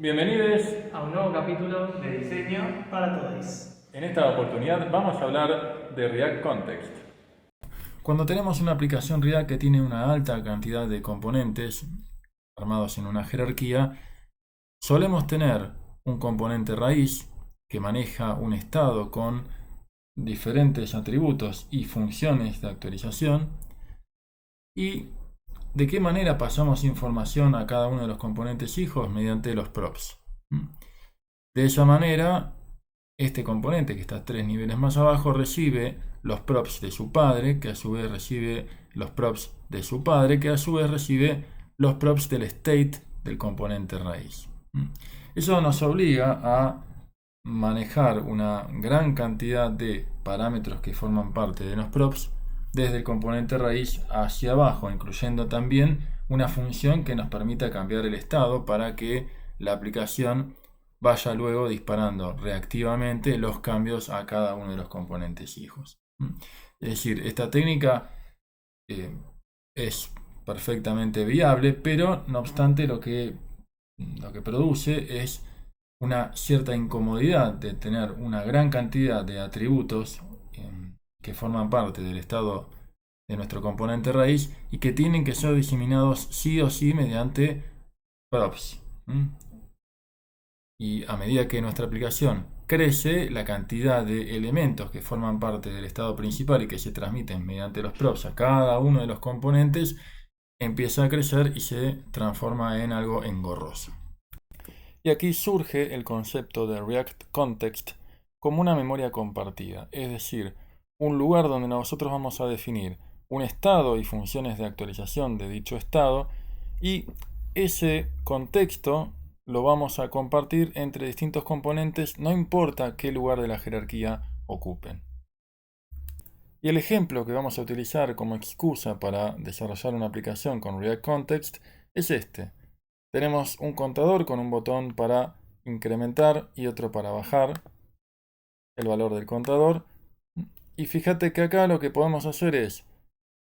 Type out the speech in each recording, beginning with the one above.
Bienvenidos. A un nuevo capítulo de diseño para todos. En esta oportunidad vamos a hablar de React Context. Cuando tenemos una aplicación React que tiene una alta cantidad de componentes armados en una jerarquía, solemos tener un componente raíz que maneja un estado con diferentes atributos y funciones de actualización. ¿Y de qué manera pasamos información a cada uno de los componentes hijos? Mediante los props. De esa manera, este componente que está 3 niveles más abajo recibe los props de su padre, que a su vez recibe los props de su padre, que a su vez recibe los props del state del componente raíz. Eso nos obliga a manejar una gran cantidad de parámetros que forman parte de los props desde el componente raíz hacia abajo, incluyendo también una función que nos permita cambiar el estado para que la aplicación vaya luego disparando reactivamente los cambios a cada uno de los componentes hijos. Es decir, esta técnica es perfectamente viable, pero no obstante lo que produce es una cierta incomodidad de tener una gran cantidad de atributos que forman parte del estado de nuestro componente raíz y que tienen que ser diseminados sí o sí mediante props. Y a medida que nuestra aplicación crece, la cantidad de elementos que forman parte del estado principal y que se transmiten mediante los props a cada uno de los componentes empieza a crecer y se transforma en algo engorroso. Y aquí surge el concepto de React Context como una memoria compartida, es decir, un lugar donde nosotros vamos a definir un estado y funciones de actualización de dicho estado, y ese contexto lo vamos a compartir entre distintos componentes, no importa qué lugar de la jerarquía ocupen. Y el ejemplo que vamos a utilizar como excusa para desarrollar una aplicación con React Context es este. Tenemos un contador con un botón para incrementar y otro para bajar el valor del contador. Y fíjate que acá lo que podemos hacer es,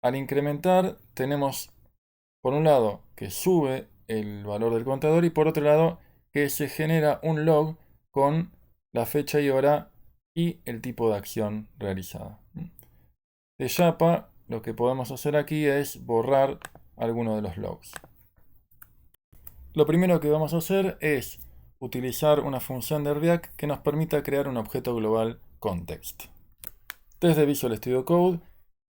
al incrementar tenemos por un lado que sube el valor del contador y por otro lado que se genera un log con la fecha y hora y el tipo de acción realizada. De Japa lo que podemos hacer aquí es borrar alguno de los logs. Lo primero que vamos a hacer es utilizar una función de React que nos permita crear un objeto global context. Desde Visual Studio Code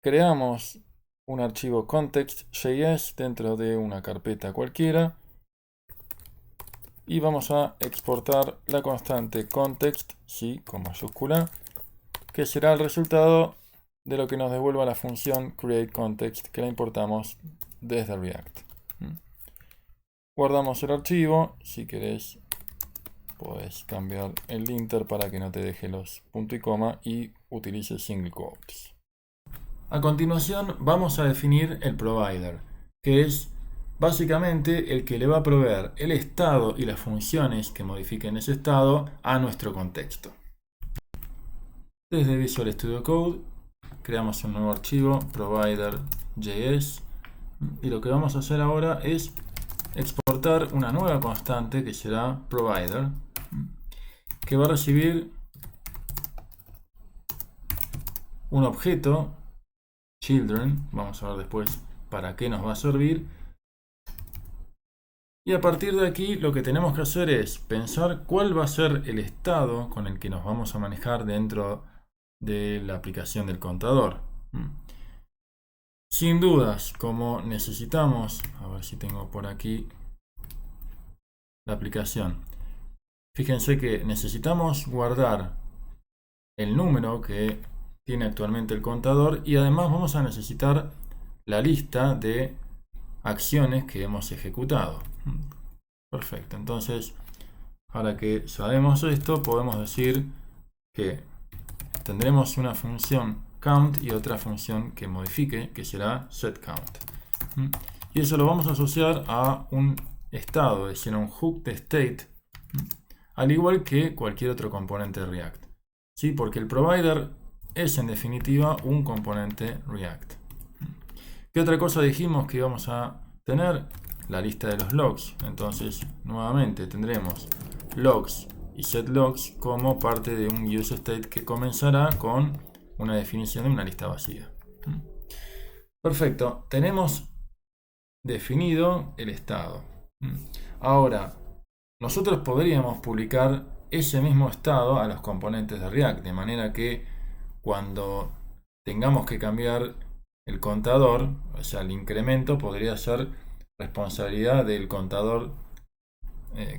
creamos un archivo context.js dentro de una carpeta cualquiera y vamos a exportar la constante context, sí, con mayúscula, que será el resultado de lo que nos devuelva la función createContext que la importamos desde React. Guardamos el archivo. Si querés podés cambiar el linter para que no te deje los punto y coma y utilice single quotes. A continuación vamos a definir el provider, que es básicamente el que le va a proveer el estado y las funciones que modifiquen ese estado a nuestro contexto. Desde Visual Studio Code creamos un nuevo archivo, provider.js, y lo que vamos a hacer ahora es exportar una nueva constante que será provider, que va a recibir un objeto children. Vamos a ver después para qué nos va a servir. Y a partir de aquí lo que tenemos que hacer es pensar cuál va a ser el estado con el que nos vamos a manejar dentro de la aplicación del contador. Sin dudas, como necesitamos, a ver si tengo por aquí la aplicación. Fíjense que necesitamos guardar el número que tiene actualmente el contador y además vamos a necesitar la lista de acciones que hemos ejecutado. Perfecto, entonces ahora que sabemos esto podemos decir que tendremos una función count y otra función que modifique, que será setCount. Y eso lo vamos a asociar a un estado, es decir, a un hook de state, al igual que cualquier otro componente de React. ¿Sí? Porque el provider es en definitiva un componente React. ¿Qué otra cosa dijimos que íbamos a tener? la lista de los logs. Entonces nuevamente tendremos logs y setLogs como parte de un useState que comenzará con una definición de una lista vacía. Perfecto, tenemos definido el estado. Ahora, nosotros podríamos publicar ese mismo estado a los componentes de React, de manera que cuando tengamos que cambiar el contador, o sea, el incremento podría ser responsabilidad del contador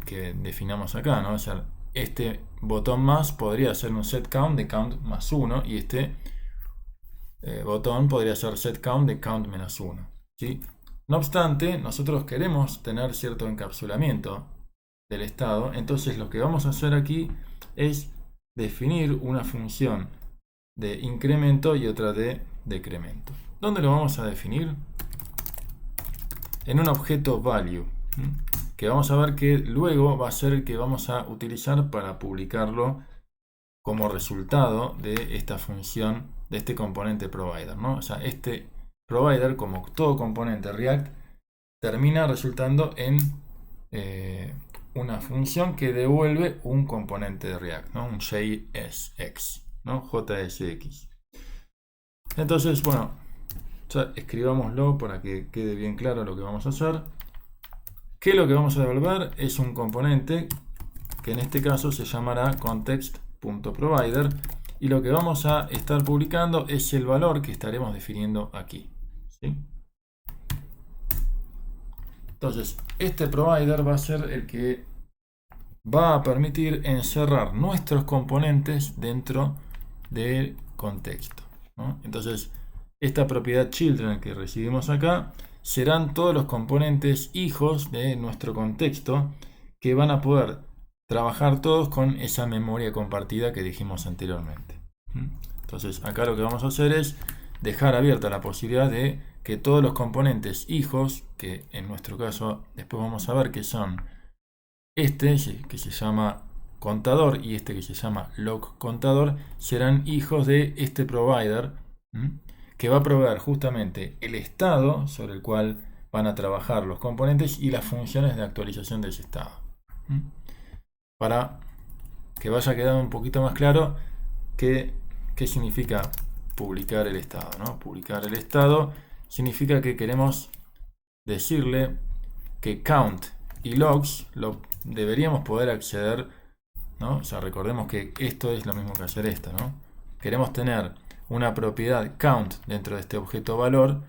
que definamos acá, ¿no? O sea, este botón más podría ser un setCount de count más 1 y este botón podría ser setCount de count menos 1, ¿sí? No obstante, nosotros queremos tener cierto encapsulamiento del estado, entonces lo que vamos a hacer aquí es definir una función de incremento y otra de decremento. ¿Dónde lo vamos a definir? En un objeto value, que vamos a ver que luego va a ser el que vamos a utilizar para publicarlo como resultado de esta función, de este componente provider, ¿no? O sea, este provider, como todo componente React, termina resultando en una función que devuelve un componente de React, ¿no? Un JSX, ¿no? JSX. Entonces, bueno, ya escribámoslo para que quede bien claro lo que vamos a hacer. Que lo que vamos a devolver es un componente que en este caso se llamará context.provider y lo que vamos a estar publicando es el valor que estaremos definiendo aquí, ¿sí? Entonces, este provider va a ser el que va a permitir encerrar nuestros componentes dentro del contexto, ¿no? Entonces, esta propiedad children que recibimos acá serán todos los componentes hijos de nuestro contexto que van a poder trabajar todos con esa memoria compartida que dijimos anteriormente. Entonces, acá lo que vamos a hacer es dejar abierta la posibilidad de que todos los componentes hijos, que en nuestro caso después vamos a ver que son este que se llama contador y este que se llama log contador, serán hijos de este provider que va a proveer justamente el estado sobre el cual van a trabajar los componentes y las funciones de actualización de ese estado. Para que vaya quedando un poquito más claro qué significa publicar el estado, ¿no? Publicar el estado significa que queremos decirle que count y logs deberíamos poder acceder, ¿no? O sea, recordemos que esto es lo mismo que hacer esto, ¿no? Queremos tener una propiedad count dentro de este objeto valor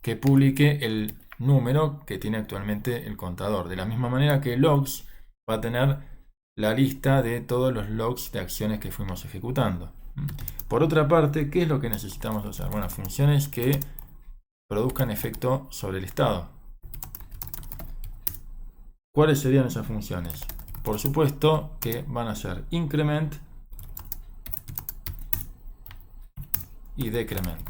que publique el número que tiene actualmente el contador. De la misma manera que logs va a tener la lista de todos los logs de acciones que fuimos ejecutando. Por otra parte, ¿qué es lo que necesitamos hacer? Bueno, funciones que produzcan efecto sobre el estado. ¿Cuáles serían esas funciones? Por supuesto que van a ser increment y decrement.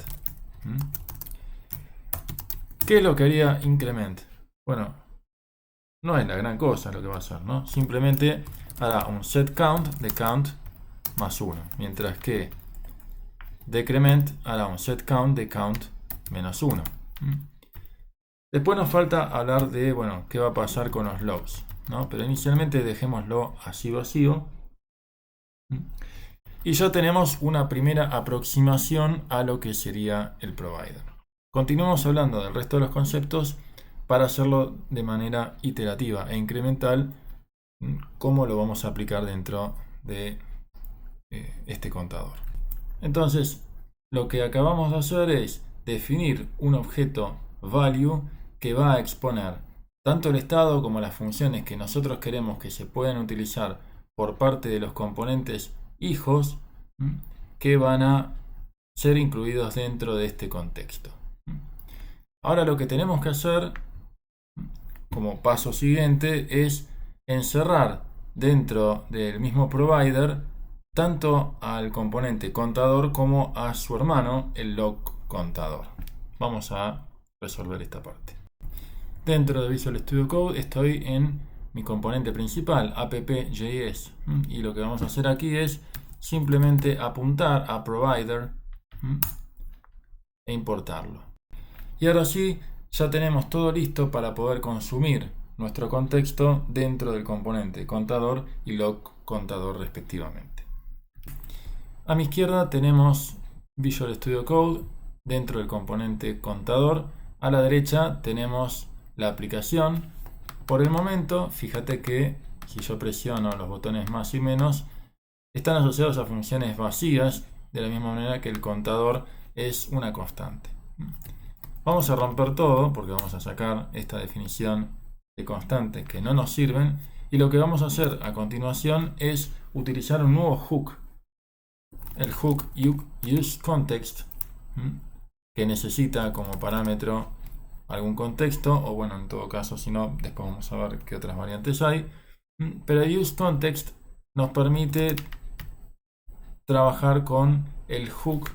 ¿Qué es lo que haría increment? Bueno, no es la gran cosa lo que va a hacer, ¿no? Simplemente hará un setCount de count más 1, mientras que decrement hará un setCount de count menos 1. Después nos falta hablar de, bueno, qué va a pasar con los logs, ¿no? Pero inicialmente dejémoslo así vacío. Y ya tenemos una primera aproximación a lo que sería el provider. Continuamos hablando del resto de los conceptos para hacerlo de manera iterativa e incremental, cómo lo vamos a aplicar dentro de este contador. Entonces, lo que acabamos de hacer es definir un objeto value que va a exponer tanto el estado como las funciones que nosotros queremos que se puedan utilizar por parte de los componentes hijos que van a ser incluidos dentro de este contexto. Ahora lo que tenemos que hacer como paso siguiente es encerrar dentro del mismo provider tanto al componente contador como a su hermano, el log contador. Vamos a resolver esta parte. Dentro de Visual Studio Code estoy en mi componente principal, app.js, y lo que vamos a hacer aquí es simplemente apuntar a provider e importarlo. Y ahora sí, ya tenemos todo listo para poder consumir nuestro contexto dentro del componente contador y log contador respectivamente. A mi izquierda tenemos Visual Studio Code dentro del componente contador. A la derecha tenemos la aplicación. Por el momento, fíjate que si yo presiono los botones más y menos, están asociados a funciones vacías, de la misma manera que el contador es una constante. Vamos a romper todo porque vamos a sacar esta definición de constantes que no nos sirven, y lo que vamos a hacer a continuación es utilizar un nuevo hook, el hook useContext, que necesita como parámetro algún contexto, o bueno, en todo caso, si no, después vamos a ver qué otras variantes hay. Pero el useContext nos permite trabajar con el hook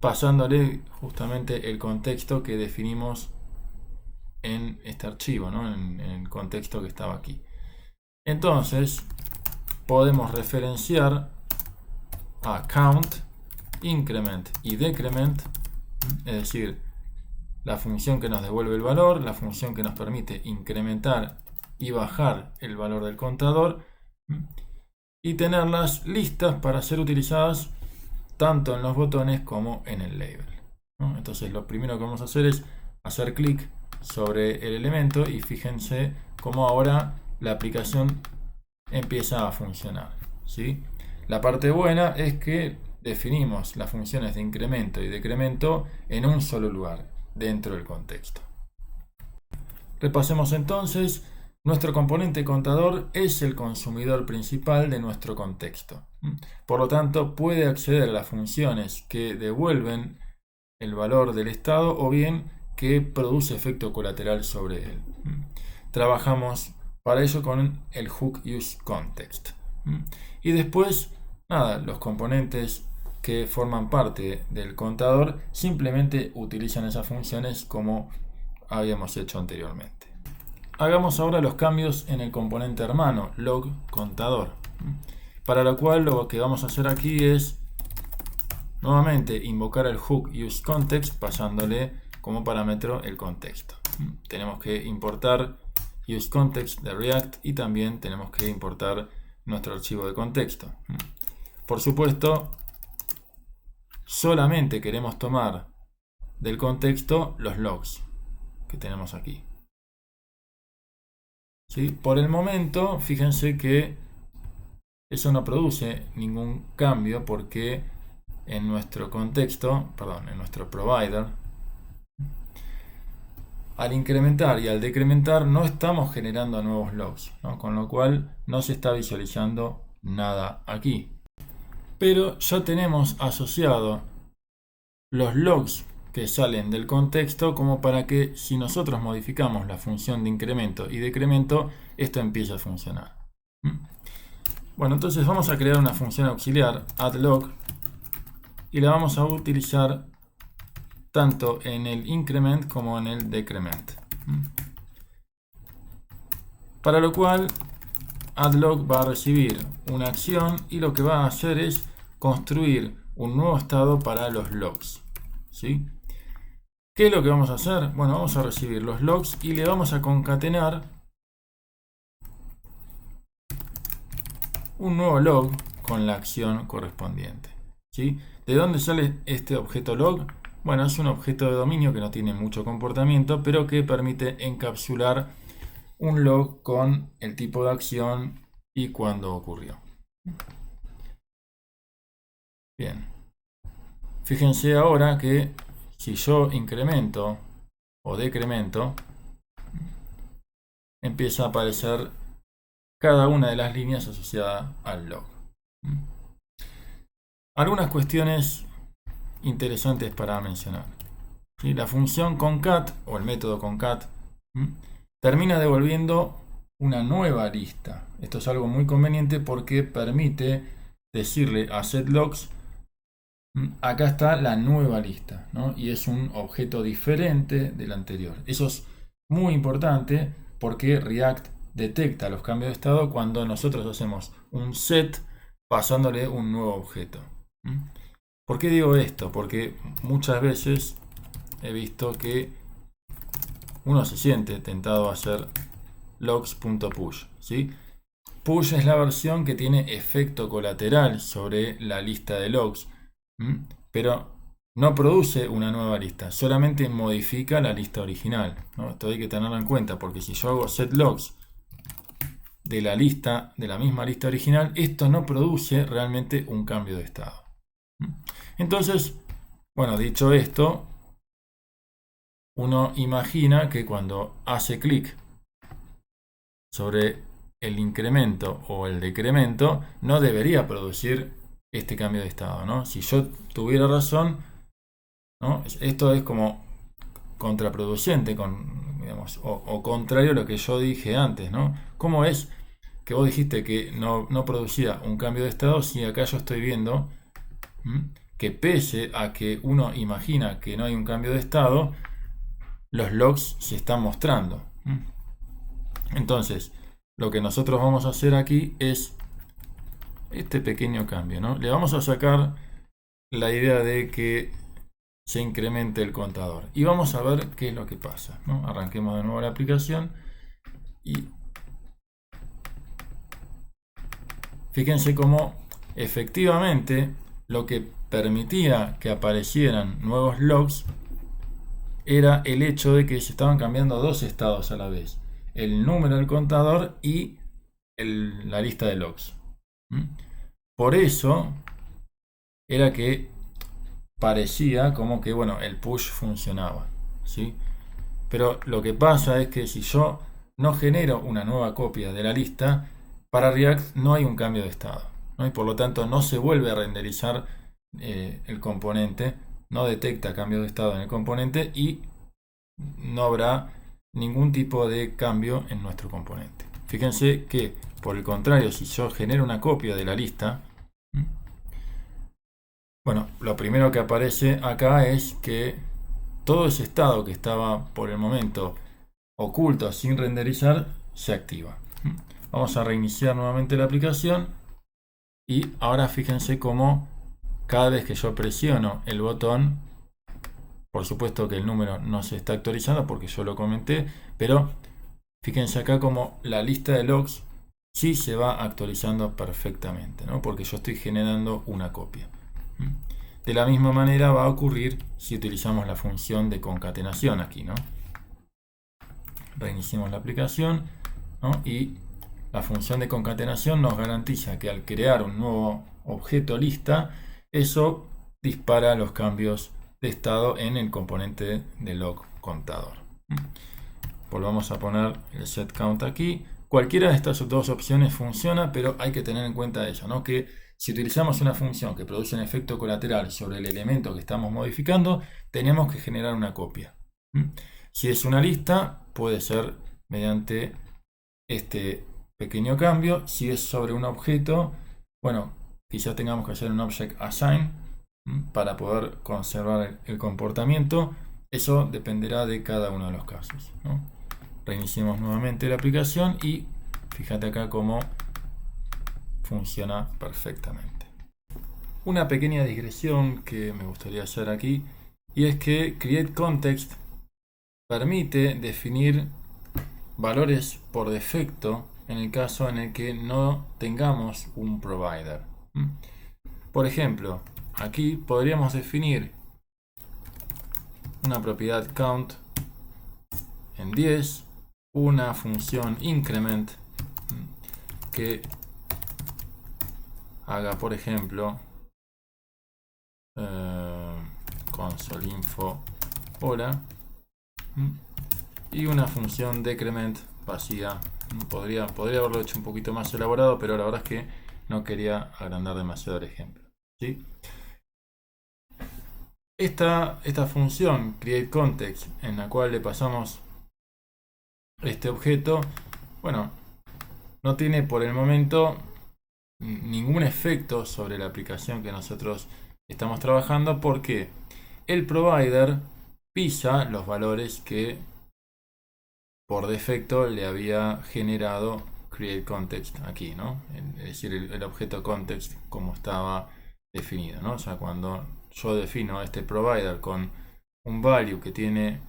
pasándole justamente el contexto que definimos en este archivo, ¿no? en el contexto que estaba aquí. Entonces podemos referenciar a count, increment y decrement, es decir, la función que nos devuelve el valor, la función que nos permite incrementar y bajar el valor del contador, y tenerlas listas para ser utilizadas tanto en los botones como en el label, ¿no? Entonces lo primero que vamos a hacer es hacer clic sobre el elemento y fíjense cómo ahora la aplicación empieza a funcionar, ¿sí? La parte buena es que definimos las funciones de incremento y decremento en un solo lugar dentro del contexto. Repasemos entonces. Nuestro componente contador es el consumidor principal de nuestro contexto. Por lo tanto, puede acceder a las funciones que devuelven el valor del estado o bien que produce efecto colateral sobre él. Trabajamos para ello con el hook useContext. Y después, nada, los componentes que forman parte del contador simplemente utilizan esas funciones como habíamos hecho anteriormente. Hagamos ahora los cambios en el componente hermano, log contador. Para lo cual lo que vamos a hacer aquí es nuevamente invocar el hook useContext pasándole como parámetro el contexto. Tenemos que importar useContext de React y también tenemos que importar nuestro archivo de contexto. Por supuesto, solamente queremos tomar del contexto los logs que tenemos aquí. ¿Sí? Por el momento, fíjense que eso no produce ningún cambio porque en nuestro contexto, en nuestro provider, al incrementar y al decrementar no estamos generando nuevos logs, ¿no? Con lo cual no se está visualizando nada aquí. Pero ya tenemos asociado los logs que salen del contexto como para que si nosotros modificamos la función de incremento y decremento, esto empiece a funcionar. Bueno, entonces vamos a crear una función auxiliar, addLog, y la vamos a utilizar tanto en el increment como en el decrement. Para lo cual, addLog va a recibir una acción y lo que va a hacer es construir un nuevo estado para los logs, ¿sí? ¿Qué es lo que vamos a hacer? Bueno, vamos a recibir los logs y le vamos a concatenar un nuevo log con la acción correspondiente, ¿sí? ¿De dónde sale este objeto log? Bueno, es un objeto de dominio que no tiene mucho comportamiento, pero que permite encapsular un log con el tipo de acción y cuándo ocurrió. Bien. Fíjense ahora que si yo incremento o decremento, empieza a aparecer cada una de las líneas asociadas al log. Algunas cuestiones interesantes para mencionar. ¿Sí? La función concat o el método concat termina devolviendo una nueva lista. Esto es algo muy conveniente porque permite decirle a setLogs: acá está la nueva lista, ¿no? Y es un objeto diferente del anterior. Eso es muy importante porque React detecta los cambios de estado cuando nosotros hacemos un set pasándole un nuevo objeto. ¿Por qué digo esto? Porque muchas veces he visto que uno se siente tentado a hacer logs.push, ¿sí? Push es la versión que tiene efecto colateral sobre la lista de logs, pero no produce una nueva lista, solamente modifica la lista original, ¿no? Esto hay que tenerlo en cuenta, porque si yo hago set logs de la lista, de la misma lista original, esto no produce realmente un cambio de estado. Entonces, bueno, dicho esto, uno imagina que cuando hace clic sobre el incremento o el decremento, no debería producir este cambio de estado, ¿no? Si yo tuviera razón, ¿no? Esto es como contraproducente digamos, o contrario a lo que yo dije antes, ¿no? ¿Cómo es que vos dijiste que no producía un cambio de estado si acá yo estoy viendo que pese a que uno imagina que no hay un cambio de estado, los logs se están mostrando? Entonces, lo que nosotros vamos a hacer aquí es este pequeño cambio, ¿no? Le vamos a sacar la idea de que se incremente el contador y vamos a ver qué es lo que pasa, ¿no? Arranquemos de nuevo la aplicación y fíjense cómo efectivamente lo que permitía que aparecieran nuevos logs era el hecho de que se estaban cambiando dos estados a la vez: el número del contador y la lista de logs. Por eso era que parecía como que, bueno, el push funcionaba, ¿sí? Pero lo que pasa es que si yo no genero una nueva copia de la lista, para React no hay un cambio de estado, ¿no? Y por lo tanto no se vuelve a renderizar el componente, no detecta cambio de estado en el componente y no habrá ningún tipo de cambio en nuestro componente. Fíjense que, por el contrario, si yo genero una copia de la lista, bueno, lo primero que aparece acá es que todo ese estado que estaba por el momento oculto sin renderizar se activa. Vamos a reiniciar nuevamente la aplicación y ahora fíjense cómo cada vez que yo presiono el botón, por supuesto que el número no se está actualizando porque yo lo comenté, pero fíjense acá como la lista de logs sí se va actualizando perfectamente, ¿no? Porque yo estoy generando una copia. De la misma manera va a ocurrir si utilizamos la función de concatenación aquí, ¿no? Reiniciemos la aplicación, ¿no? Y la función de concatenación nos garantiza que al crear un nuevo objeto lista, eso dispara los cambios de estado en el componente de log contador. Volvamos a poner el set count aquí. Cualquiera de estas dos opciones funciona, pero hay que tener en cuenta eso, ¿no? Que si utilizamos una función que produce un efecto colateral sobre el elemento que estamos modificando, tenemos que generar una copia. Si es una lista, puede ser mediante este pequeño cambio. Si es sobre un objeto, bueno, quizás tengamos que hacer un object assign para poder conservar el comportamiento. Eso dependerá de cada uno de los casos, ¿no? Reiniciemos nuevamente la aplicación y fíjate acá cómo funciona perfectamente. Una pequeña digresión que me gustaría hacer aquí, y es que createContext permite definir valores por defecto en el caso en el que no tengamos un provider. Por ejemplo, aquí podríamos definir una propiedad count en 10, una función increment que haga, por ejemplo, console info hola, y una función decrement vacía. Podría haberlo hecho un poquito más elaborado, pero la verdad es que no quería agrandar demasiado el ejemplo, ¿sí? Esta función createContext, en la cual le pasamos este objeto, bueno, no tiene por el momento ningún efecto sobre la aplicación que nosotros estamos trabajando, porque el provider pisa los valores que por defecto le había generado createContext aquí, ¿no? Es decir, el objeto context como estaba definido, ¿no? O sea, cuando yo defino este provider con un value que tiene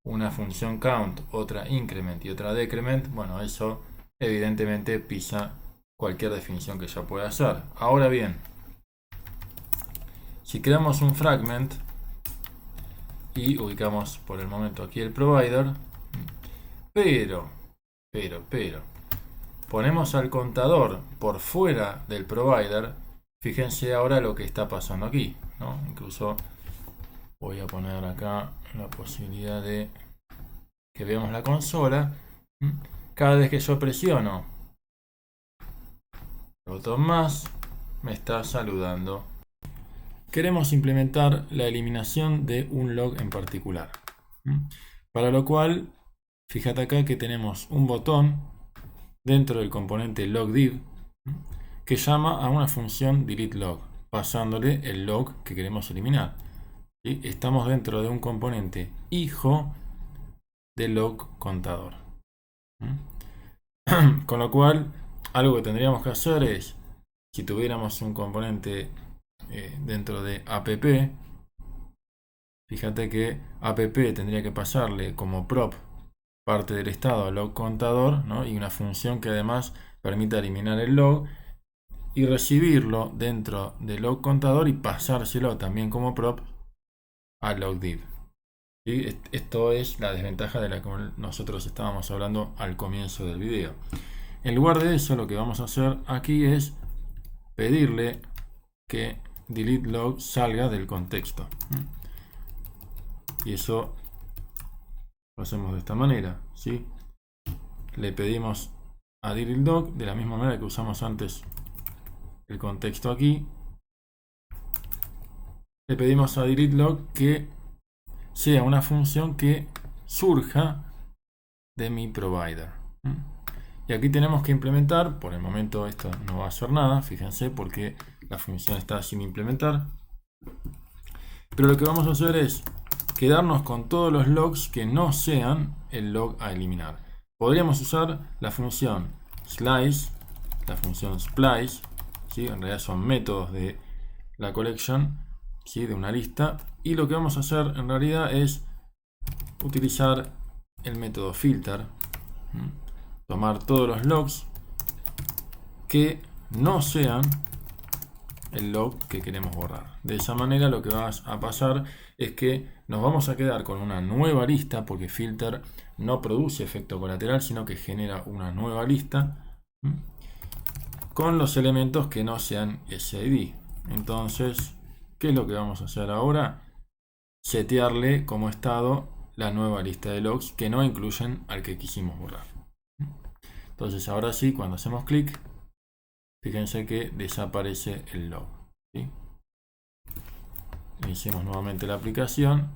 una función count, otra increment y otra decrement, bueno, eso evidentemente pisa cualquier definición que yo pueda hacer. Ahora bien, si creamos un fragment y ubicamos por el momento aquí el provider, pero, ponemos al contador por fuera del provider, fíjense ahora lo que está pasando aquí, ¿no? Incluso voy a poner acá la posibilidad de que veamos la consola. Cada vez que yo presiono el botón más, me está saludando. Queremos implementar la eliminación de un log en particular. Para lo cual, fíjate acá que tenemos un botón dentro del componente logDiv que llama a una función deleteLog, pasándole el log que queremos eliminar. ¿Sí? Estamos dentro de un componente hijo del log contador. Con lo cual, algo que tendríamos que hacer es, si tuviéramos un componente dentro de app, fíjate que app tendría que pasarle como prop parte del estado al log contador, ¿no? Y una función que además permita eliminar el log y recibirlo dentro del log contador y pasárselo también como prop al logDiv. ¿Sí? Esto es la desventaja de la que nosotros estábamos hablando al comienzo del video. En lugar de eso, lo que vamos a hacer aquí es pedirle que deleteLog salga del contexto. Y eso lo hacemos de esta manera, ¿sí? Le pedimos a deleteLog, de la misma manera que usamos antes el contexto aquí, le pedimos a deleteLog que sea una función que surja de mi provider. Y aquí tenemos que implementar, por el momento esto no va a hacer nada, fíjense, porque la función está sin implementar. Pero lo que vamos a hacer es quedarnos con todos los logs que no sean el log a eliminar. Podríamos usar la función slice, la función splice, ¿sí? En realidad son métodos de la collection, ¿sí? De una lista. Y lo que vamos a hacer en realidad es utilizar el método filter, tomar todos los logs que no sean el log que queremos borrar. De esa manera lo que va a pasar es que nos vamos a quedar con una nueva lista, porque filter no produce efecto colateral, sino que genera una nueva lista con los elementos que no sean SID. Entonces, ¿qué es lo que vamos a hacer ahora? Setearle como estado la nueva lista de logs que no incluyen al que quisimos borrar. Entonces ahora sí, cuando hacemos clic, fíjense que desaparece el log, ¿sí? Iniciemos nuevamente la aplicación,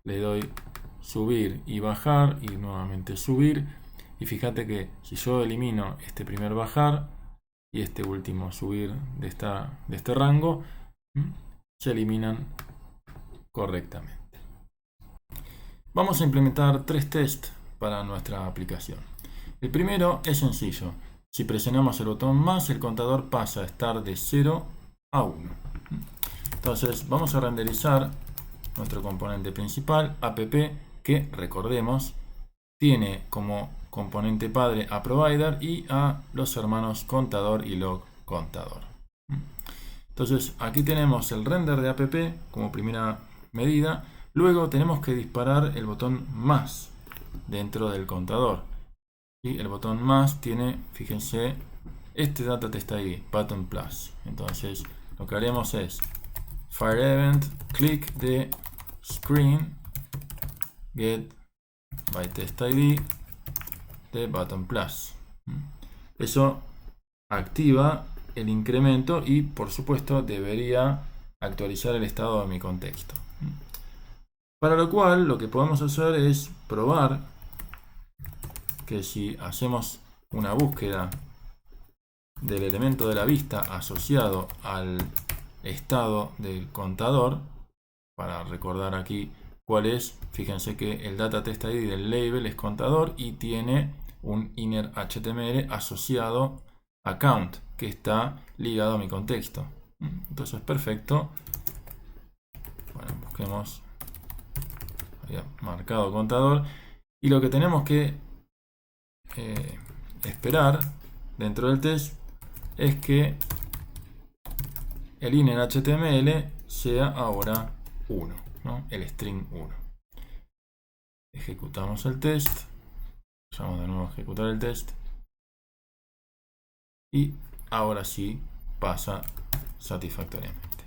le doy subir y bajar y nuevamente subir, y fíjate que si yo elimino este primer bajar y este último subir de este rango, se eliminan correctamente. Vamos a implementar 3 tests para nuestra aplicación. El primero es sencillo. Si presionamos el botón más, el contador pasa a estar de 0 a 1. Entonces vamos a renderizar nuestro componente principal, app, que recordemos tiene como componente padre a provider y a los hermanos contador y log contador. Entonces aquí tenemos el render de app como primera medida. Luego tenemos que disparar el botón más dentro del contador. Y el botón más tiene, fíjense, este data test ID, button plus. Entonces lo que haremos es fire event, click de screen, get by test ID de button plus. Eso activa el incremento y por supuesto debería actualizar el estado de mi contexto. Para lo cual lo que podemos hacer es probar que si hacemos una búsqueda del elemento de la vista asociado al estado del contador, para recordar aquí cuál es, fíjense que el data test ID del label es contador y tiene un inner HTML asociado a count, que está ligado a mi contexto. Entonces perfecto. Bueno, busquemos había marcado contador, y lo que tenemos que esperar dentro del test es que el in en HTML sea ahora 1, ¿no? El string 1. Ejecutamos el test, vamos de nuevo a ejecutar el test, y ahora sí pasa satisfactoriamente.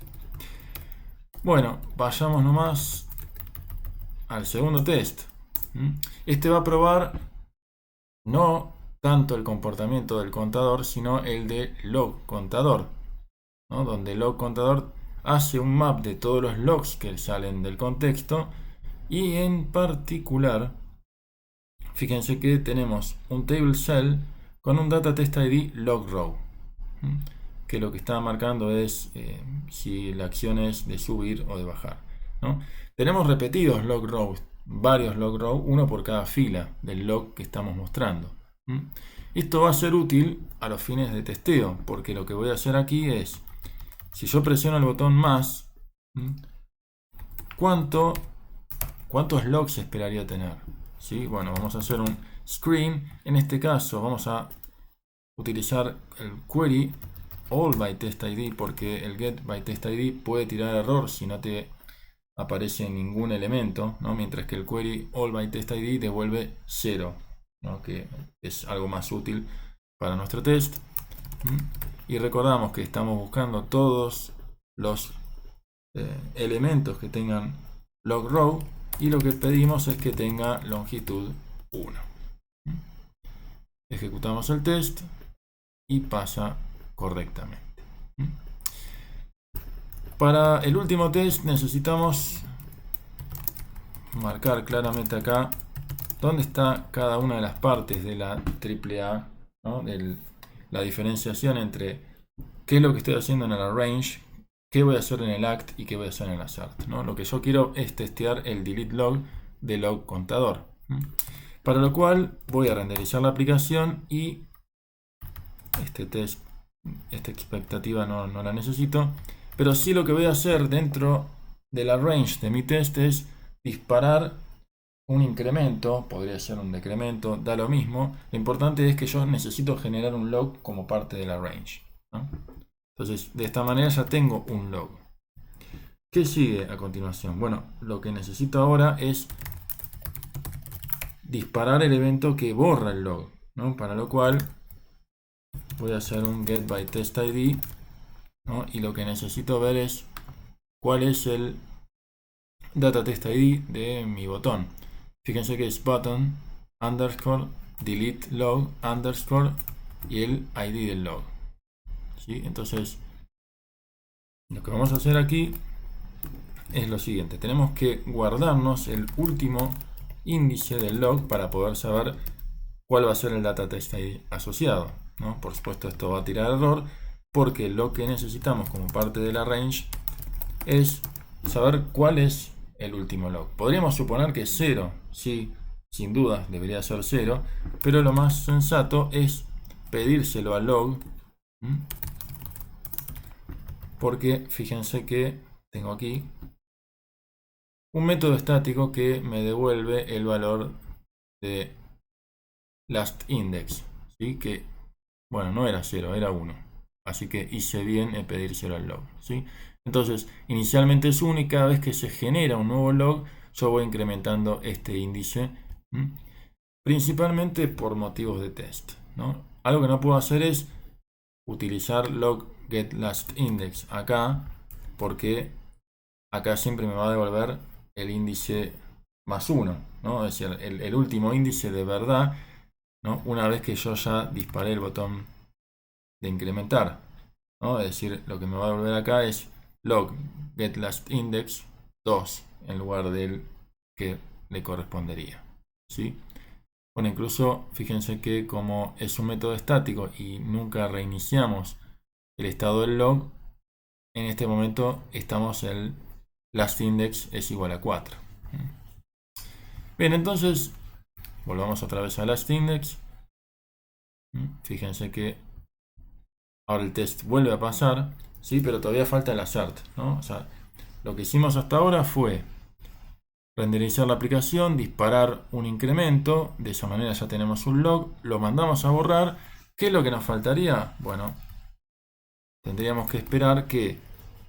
Bueno, vayamos nomás al segundo test. Este va a probar no tanto el comportamiento del contador, sino el de log contador, ¿no? Donde log contador hace un map de todos los logs que salen del contexto, y en particular, fíjense que tenemos un table cell con un data test ID log row, que lo que está marcando es si la acción es de subir o de bajar, ¿no? Tenemos repetidos log rows, varios log row, uno por cada fila del log que estamos mostrando. Esto va a ser útil a los fines de testeo, porque lo que voy a hacer aquí es, si yo presiono el botón más, ¿cuántos logs esperaría tener? ¿Sí? Bueno, vamos a hacer un screen. En este caso vamos a utilizar el query all by test ID, porque el get by test ID puede tirar error si no te aparece ningún elemento, ¿no? Mientras que el query all by test ID devuelve 0, ¿no? Que es algo más útil para nuestro test. Y recordamos que estamos buscando todos los elementos que tengan log row, y lo que pedimos es que tenga longitud 1. Ejecutamos el test y pasa correctamente. Para el último test necesitamos marcar claramente acá dónde está cada una de las partes de la AAA, ¿no? La diferenciación entre qué es lo que estoy haciendo en el arrange, qué voy a hacer en el act y qué voy a hacer en el assert, ¿no? Lo que yo quiero es testear el delete log de log contador. Para lo cual voy a renderizar la aplicación, y este test, esta expectativa no la necesito, pero sí lo que voy a hacer dentro de la range de mi test es disparar un incremento, podría ser un decremento, da lo mismo. Lo importante es que yo necesito generar un log como parte de la range, ¿no? Entonces, de esta manera ya tengo un log. ¿Qué sigue a continuación? Bueno, lo que necesito ahora es disparar el evento que borra el log, ¿no? Para lo cual voy a hacer un get by test ID, ¿no? Y lo que necesito ver es cuál es el data test ID de mi botón. Fíjense que es button underscore delete log underscore y el ID del log, ¿sí? Entonces, lo que vamos a hacer aquí es lo siguiente: tenemos que guardarnos el último índice del log para poder saber cuál va a ser el data test ID asociado, ¿no? Por supuesto, esto va a tirar error, porque lo que necesitamos como parte de la range es saber cuál es el último log. Podríamos suponer que es 0, sí, sin duda debería ser 0, pero lo más sensato es pedírselo al log, porque fíjense que tengo aquí un método estático que me devuelve el valor de last index, ¿sí? Que, bueno, no era 0, era 1. Así que hice bien en pedírselo al log, ¿sí? Entonces, inicialmente es 1, y cada vez que se genera un nuevo log, yo voy incrementando este índice, principalmente por motivos de test, ¿no? Algo que no puedo hacer es utilizar log get last index acá, porque acá siempre me va a devolver el índice más 1, ¿no? Es decir, el último índice de verdad, ¿no? Una vez que yo ya disparé el botón de incrementar, ¿no? Es decir, lo que me va a devolver acá es log get last index 2 en lugar del que le correspondería, ¿sí? Bueno, incluso fíjense que como es un método estático y nunca reiniciamos el estado del log, en este momento estamos en last index es igual a 4. Bien, entonces volvamos otra vez a last index. Fíjense que ahora el test vuelve a pasar, ¿sí? Pero todavía falta el assert, ¿no? O sea, lo que hicimos hasta ahora fue renderizar la aplicación, disparar un incremento, de esa manera ya tenemos un log, lo mandamos a borrar. ¿Qué es lo que nos faltaría? Bueno, tendríamos que esperar que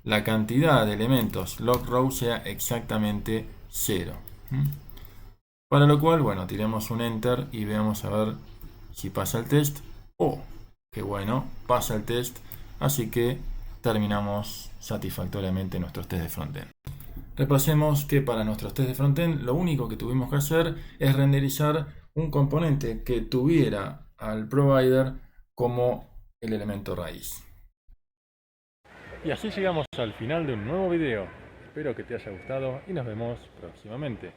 la cantidad de elementos log row sea exactamente 0. Para lo cual, bueno, tiremos un enter y veamos a ver si pasa el test. Oh, qué bueno, pasa el test. Así que terminamos satisfactoriamente nuestros test de frontend. Repasemos que para nuestros test de frontend lo único que tuvimos que hacer es renderizar un componente que tuviera al provider como el elemento raíz. Y así llegamos al final de un nuevo video. Espero que te haya gustado y nos vemos próximamente.